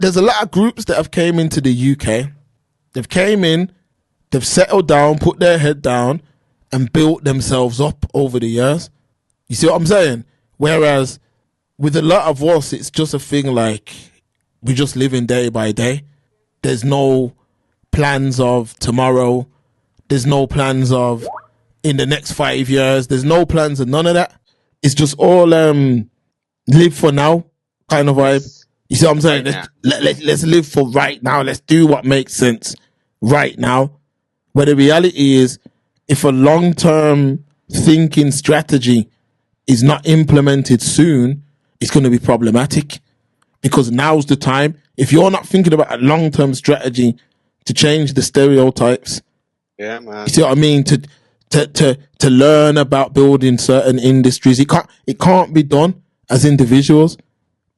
there's a lot of groups that have came into the UK. They've came in, they've settled down, put their head down, and built themselves up over the years. You see what I'm saying? Whereas with a lot of us, it's just a thing like we just living day by day. There's no plans of tomorrow. There's no plans of in the next 5 years. There's no plans of none of that. It's just all live for now kind of vibe. You see what I'm saying? Let's live for right now. Let's do what makes sense right now. Where the reality is, if a long-term thinking strategy is not implemented soon, it's going to be problematic, because now's the time. If you're not thinking about a long-term strategy to change the stereotypes, yeah, man. You see what I mean? To learn about building certain industries, it can't be done as individuals.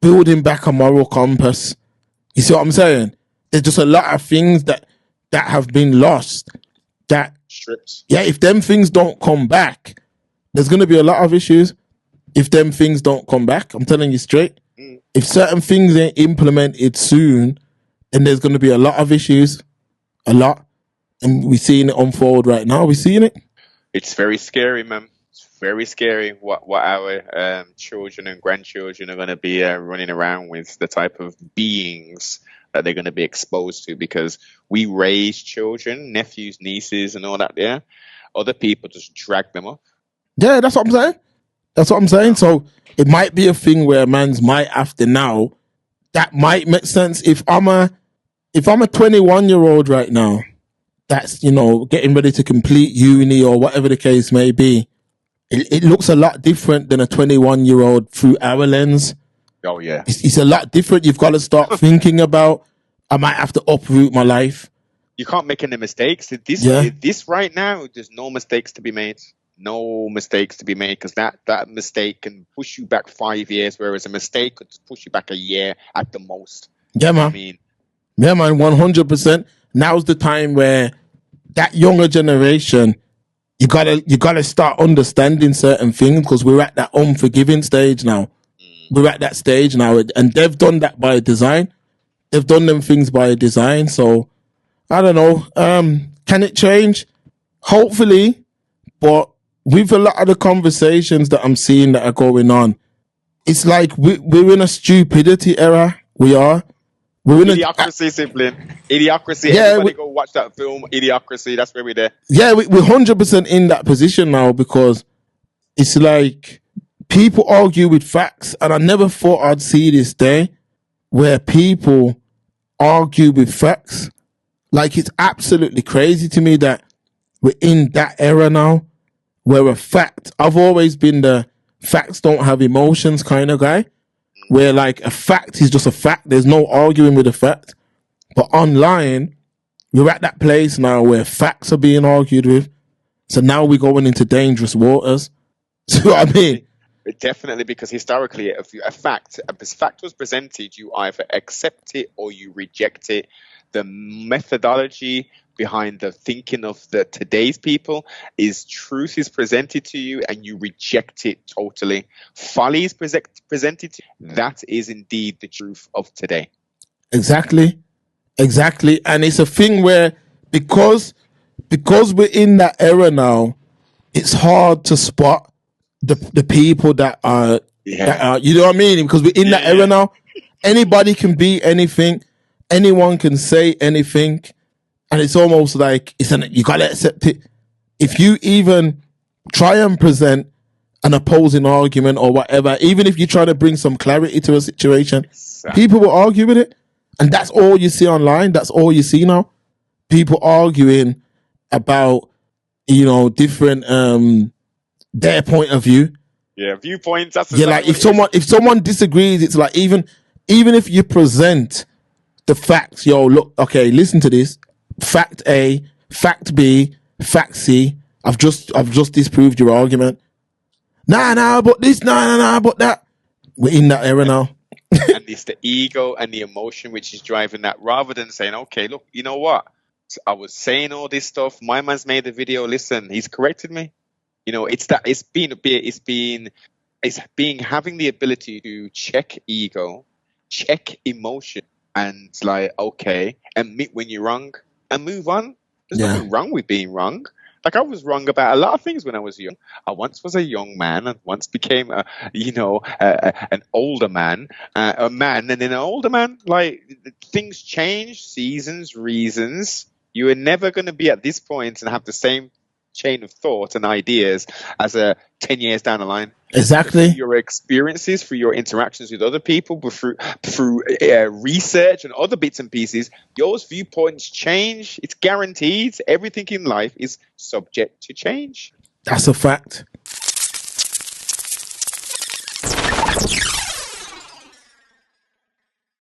Building back a moral compass. You see what I'm saying? There's just a lot of things that have been lost. That strips. Yeah, if them things don't come back, there's going to be a lot of issues. If them things don't come back, I'm telling you straight. If certain things ain't implemented soon, then there's going to be a lot of issues. A lot. And we're seeing it unfold right now. We're seeing it. It's very scary, man. It's very scary what our children and grandchildren are going to be running around with, the type of beings that they're going to be exposed to, because we raise children, nephews, nieces, and all that there. Other people just drag them up. Yeah, that's what I'm saying. So it might be a thing where man's might have to now. That might make sense if I'm a 21-year-old right now, that's, getting ready to complete uni or whatever the case may be. It looks a lot different than a 21-year-old through our lens. Oh, yeah. It's a lot different. You've got to start thinking about, I might have to uproot my life. You can't make any mistakes. This right now, there's no mistakes to be made. No mistakes to be made, because that mistake can push you back 5 years, whereas a mistake could push you back a year at the most. Yeah, man. Yeah, man, 100%. Now's the time where that younger generation, you gotta start understanding certain things, because we're at that unforgiving stage now. We're at that stage now, and they've done that by design. They've done them things by design. So I don't know. Can it change? Hopefully, but with a lot of the conversations that I'm seeing that are going on, it's like we're in a stupidity era. We are. We're in Idiocracy, sibling. Idiocracy. Yeah, everybody go watch that film, Idiocracy. That's where we're there. Yeah, we're 100% in that position now, because it's like people argue with facts, and I never thought I'd see this day where people argue with facts. Like, it's absolutely crazy to me that we're in that era now where a fact, I've always been the facts don't have emotions kind of guy, where like a fact is just a fact. There's no arguing with a fact. But online, we're at that place now where facts are being argued with. So now we're going into dangerous waters. See what I mean? Definitely, because historically, if a fact was presented, you either accept it or you reject it. The methodology behind the thinking of the today's people is truth is presented to you and you reject it totally. Folly is presented to you. That is indeed the truth of today. Exactly. And it's a thing where because we're in that era now, it's hard to spot the people that are, you know what I mean? Because we're in that era now. Anybody can be anything. Anyone can say anything. And it's almost like you gotta accept it. If you even try and present an opposing argument or whatever, even if you try to bring some clarity to a situation, people will argue with it. And that's all you see online. That's all you see now. People arguing about, different their point of view. Yeah, viewpoints. That's like if someone disagrees, it's like even if you present the facts, look, okay, listen to this. Fact A, fact B, fact C. I've just disproved your argument. Nah, but this, nah, but that. We're in that era now. And it's the ego and the emotion which is driving that, rather than saying, okay, look, you know what? I was saying all this stuff. My man's made a video. Listen, he's corrected me. It's having the ability to check ego, check emotion, and like, okay, admit when you're wrong and move on. There's Yeah. nothing wrong with being wrong. Like, I was wrong about a lot of things when I was young. I once was a young man and once became an older man, a man and then an older man. Like, things change, seasons, reasons. You are never going to be at this point and have the same chain of thought and ideas as 10 years down the line. Exactly. Through your experiences, through your interactions with other people, but through research and other bits and pieces, your viewpoints change. It's guaranteed. Everything in life is subject to change. That's a fact.